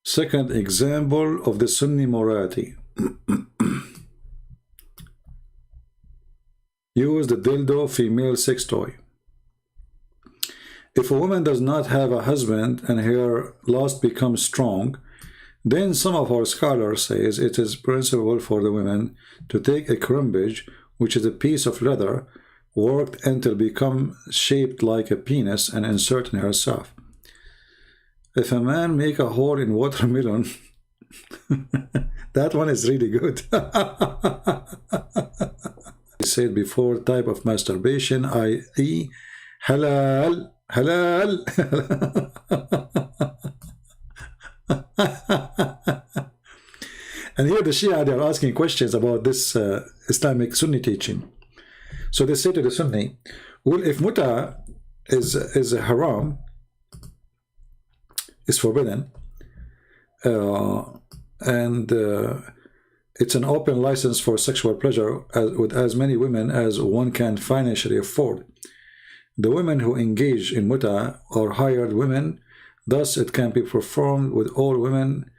Second example of the Sunni morality. Use the dildo female sex toy. If a woman does not have a husband and her lust becomes strong, then some of our scholars says it is permissible for the women to take a crumbage, which is a piece of leather, worked until become shaped like a penis, and insert in herself. If a man make a hole in watermelon, that one is really good. I said before, type of masturbation, i.e. halal, halal. And here the Shia, they are asking questions about this Islamic Sunni teaching. So they say to the Sunni, well, if Muta is a haram, is forbidden, and it's an open license for sexual pleasure with as many women as one can financially afford. The women who engage in Muta are hired women, thus it can be performed with all women,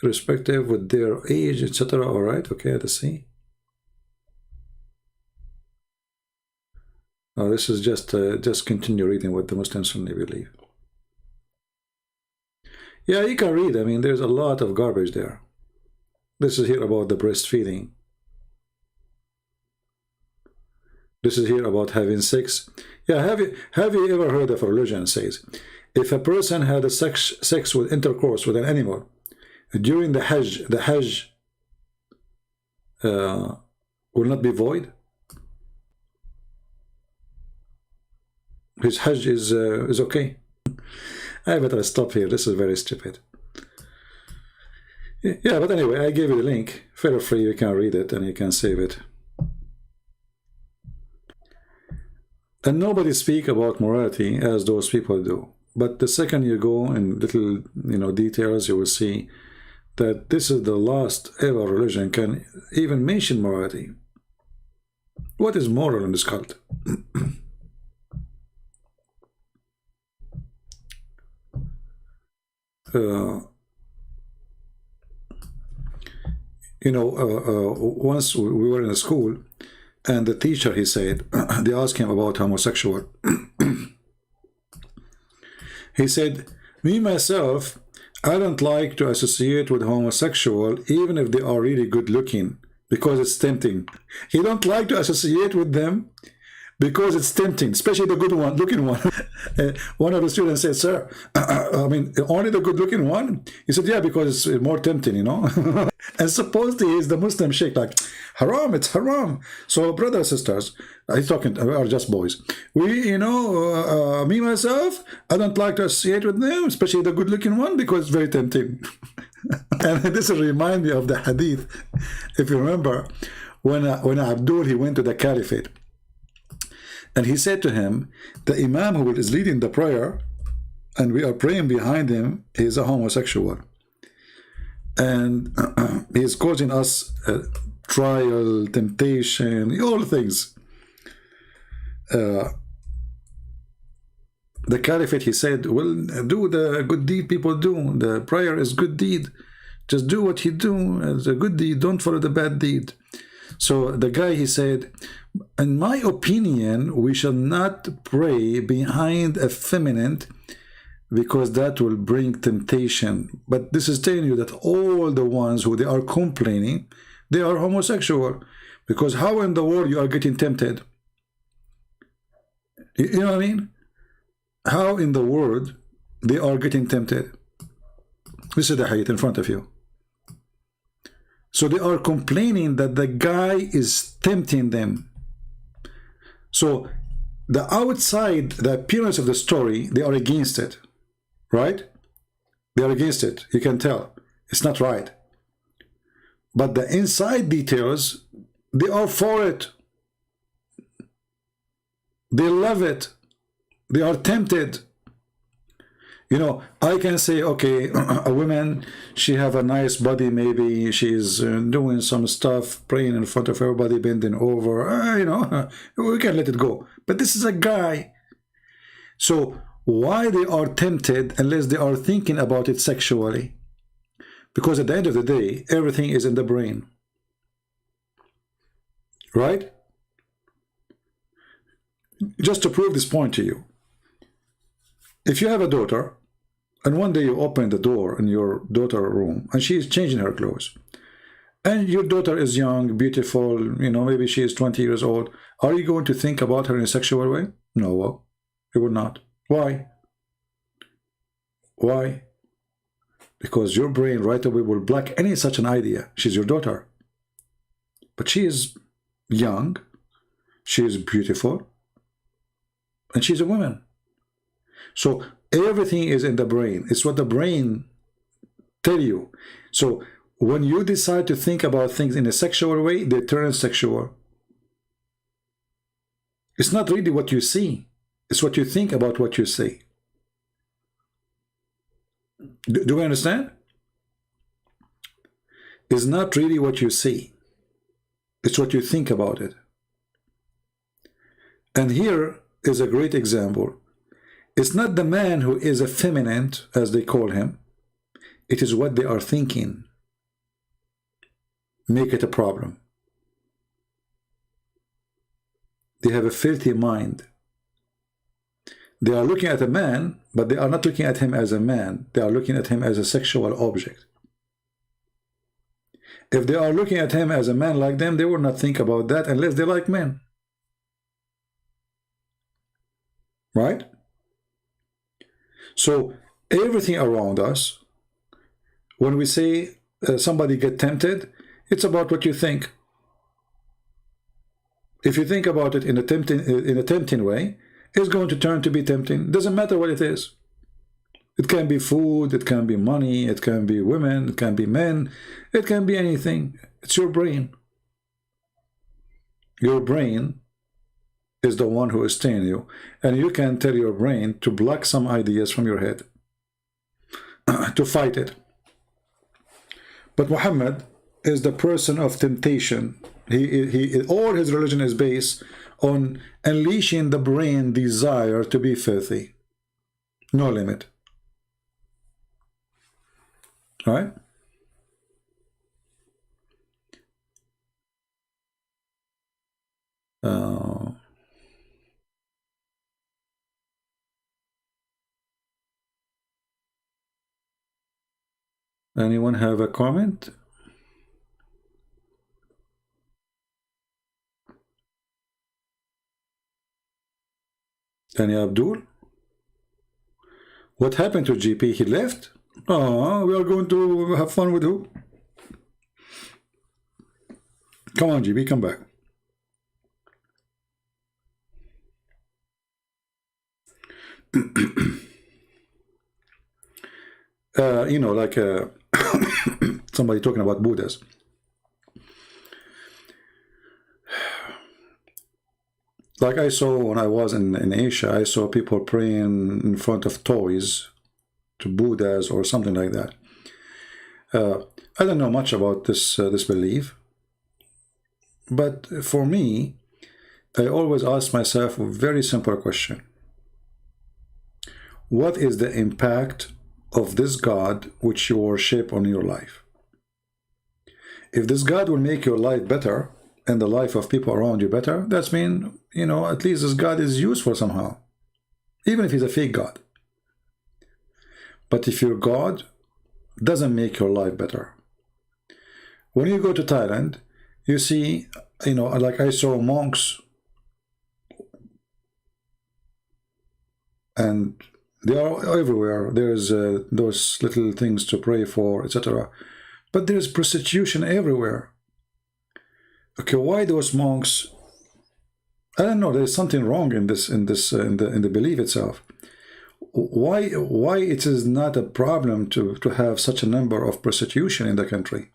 irrespective with their age, etc. All right, okay, let's see. Oh, this is just continue reading what the Muslim Sunni believe. Yeah, you can read. I mean, there's a lot of garbage there. This is here about the breastfeeding. This is here about having sex. Yeah, have you ever heard of a religion says, if a person had a sex with intercourse with an animal during the Hajj will not be void? His Hajj is okay. I better stop here. This is very stupid. Yeah, but anyway, I gave you the link. Feel free, you can read it and you can save it. And nobody speak about morality as those people do. But the second you go in little, details, you will see that this is the last ever religion can even mention morality. What is moral in this cult? Once we were in a school, and the teacher, he said, they asked him about homosexual. He said, me, myself, I don't like to associate with homosexual, even if they are really good looking, because it's tempting. He don't like to associate with them because it's tempting, especially the good one, looking one. One of the students said, sir, I mean, only the good looking one? He said, yeah, because it's more tempting, And supposedly he's the Muslim sheikh, like, haram, it's haram. So brothers, sisters, he's talking, are just boys. We, me, myself, I don't like to associate with them, especially the good looking one, because it's very tempting. And this will remind me of the hadith, if you remember, when Abdul, he went to the caliphate. And he said to him, the imam who is leading the prayer, and we are praying behind him, he is a homosexual. And he is causing us trial, temptation, all things. The caliphate, he said, well, do the good deed people do. The prayer is good deed. Just do what you do as a good deed. Don't follow the bad deed. So the guy, he said, in my opinion, we shall not pray behind a feminine because that will bring temptation. But this is telling you that all the ones who they are complaining, they are homosexual. Because how in the world you are getting tempted? You know what I mean? How in the world they are getting tempted? This is the hadith in front of you. So they are complaining that the guy is tempting them. So the outside, the appearance of the story, they are against it, right? They are against it. You can tell. It's not right. But the inside details, they are for it. They love it. They are tempted. I can say, okay, a woman, she have a nice body, maybe she's doing some stuff, praying in front of everybody, bending over, we can let it go. But this is a guy. So why they are tempted unless they are thinking about it sexually? Because at the end of the day, everything is in the brain. Right? Just to prove this point to you, if you have a daughter, and one day you open the door in your daughter's room, and she is changing her clothes, and your daughter is young, beautiful, you know, maybe she is 20 years old, are you going to think about her in a sexual way? No, you will not. Why? Why? Because your brain right away will block any such an idea. She's your daughter. But she is young, she is beautiful, and she's a woman. So everything is in the brain. It's what the brain tell you. So when you decide to think about things in a sexual way, they turn sexual. It's not really what you see. It's what you think about what you see. Do we understand? It's not really what you see. It's what you think about it. And here is a great example. It's not the man who is effeminate, as they call him. It is what they are thinking. Make it a problem. They have a filthy mind. They are looking at a man, but they are not looking at him as a man. They are looking at him as a sexual object. If they are looking at him as a man like them, they will not think about that unless they like men. Right? So everything around us, when we say somebody get tempted, it's about what you think. If you think about it in a tempting way, it's going to turn to be tempting. Doesn't matter what it is. It can be food, it can be money, it can be women, it can be men, it can be anything. It's your brain. Your brain is the one who is staying you, and you can tell your brain to block some ideas from your head, to fight it. But Muhammad is the person of temptation. All his religion is based on unleashing the brain desire to be filthy. No limit. All right? Anyone have a comment? Any Abdul? What happened to GP? He left? Oh, we are going to have fun with who? Come on, GP, come back. You know, like somebody talking about Buddhas. Like I saw when I was in Asia, I saw people praying in front of toys to Buddhas or something like that. I don't know much about this belief, but for me, I always ask myself a very simple question. What is the impact of this God which you worship on your life? If this God will make your life better and the life of people around you better, that's mean, you know, at least this God is useful somehow, even if he's a fake God. But if your God doesn't make your life better, when you go to Thailand, you see, you know, like I saw monks, and they are everywhere. There's those little things to pray for, etc. But there's prostitution everywhere. Okay, why those monks? I don't know. There's something wrong in the belief itself. Why it is not a problem to have such a number of prostitution in the country?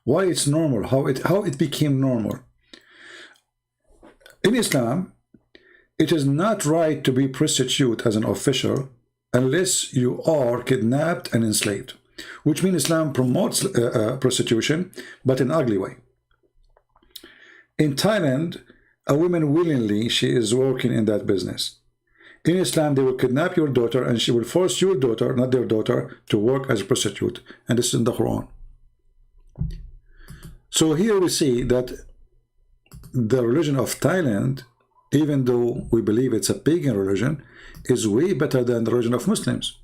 Why it's normal? How it became normal? In Islam, it is not right to be prostitute as an official unless you are kidnapped and enslaved, which means Islam promotes prostitution, but in an ugly way. In Thailand, a woman willingly, she is working in that business. In Islam, they will kidnap your daughter and she will force your daughter, not their daughter, to work as a prostitute. And this is in the Quran. So here we see that the religion of Thailand, even though we believe it's a pagan religion, is way better than the religion of Muslims.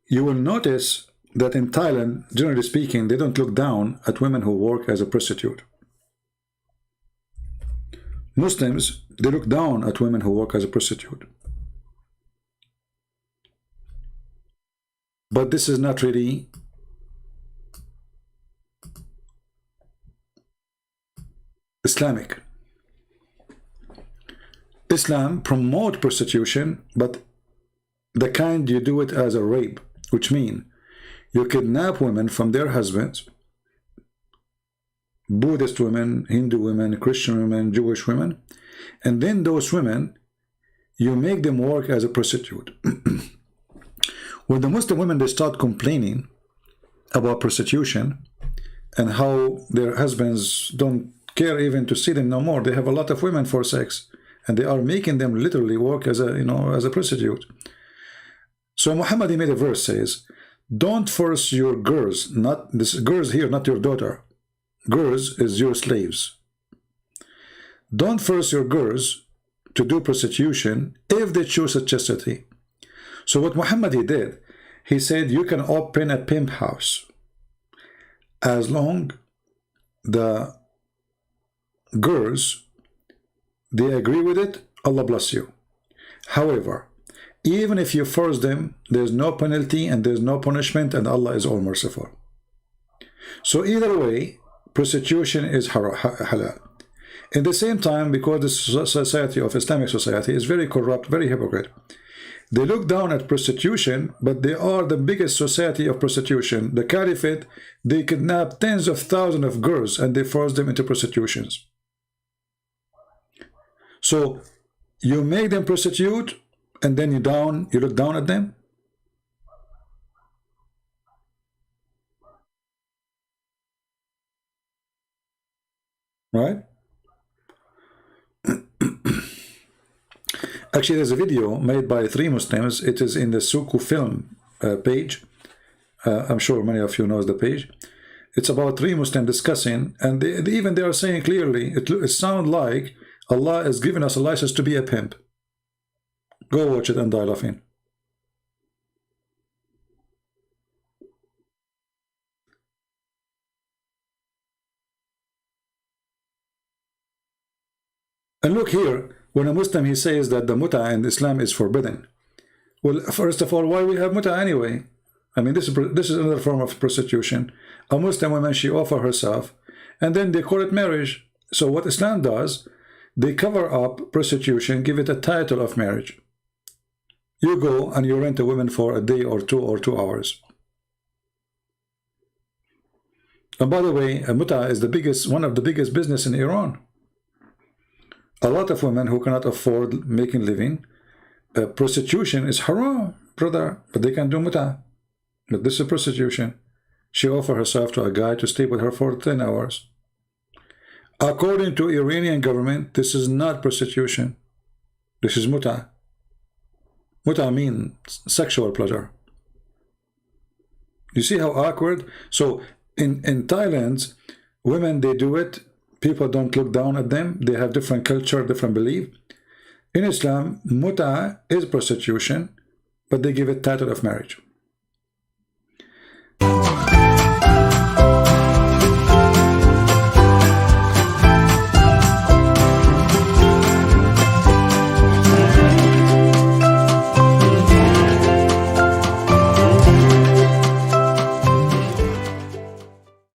You will notice that in Thailand, generally speaking, they don't look down at women who work as a prostitute. Muslims, they look down at women who work as a prostitute. But this is not really Islamic. Islam promotes prostitution, but the kind you do it as a rape, which means you kidnap women from their husbands, Buddhist women, Hindu women, Christian women, Jewish women, and then those women, you make them work as a prostitute. When the Muslim women, they start complaining about prostitution and how their husbands don't care even to see them no more, they have a lot of women for sex, and they are making them literally work as a, as a prostitute. So Muhammad, he made a verse, says, don't force your girls, not this girls here, not your daughter. Girls is your slaves. Don't force your girls to do prostitution if they choose a chastity. So what Muhammad, he did, he said you can open a pimp house as long the girls, they agree with it, Allah bless you. However, even if you force them, there's no penalty and there's no punishment, and Allah is all merciful. So either way, prostitution is halal. In the same time, because the society of Islamic society is very corrupt, very hypocrite, they look down at prostitution, but they are the biggest society of prostitution. The caliphate, they kidnap tens of thousands of girls and they force them into prostitutions. So you make them prostitute and then you look down at them. Right? Actually, there's a video made by 3 Muslims. It is in the Suku film page. I'm sure many of you knows the page. It's about 3 Muslims discussing, and they are saying clearly, it sounds like Allah has given us a license to be a pimp. Go watch it and die laughing. And look here, when a Muslim, he says that the Muta in Islam is forbidden. Well, first of all, why we have Muta anyway? I mean, this is another form of prostitution. A Muslim woman, she offers herself, and then they call it marriage. So what Islam does, they cover up prostitution, give it a title of marriage. You go and you rent a woman for a day or 2 hours. And by the way, a Muta is one of the biggest business in Iran. A lot of women who cannot afford making living, prostitution is haram, brother, but they can do Muta. But this is prostitution. She offers herself to a guy to stay with her for 10 hours. According to Iranian government, this is not prostitution. This is Muta. Muta means sexual pleasure. You see how awkward? So in Thailand, women, they do it. People don't look down at them. They have different culture, different belief. In Islam, Muta is prostitution, but they give it title of marriage.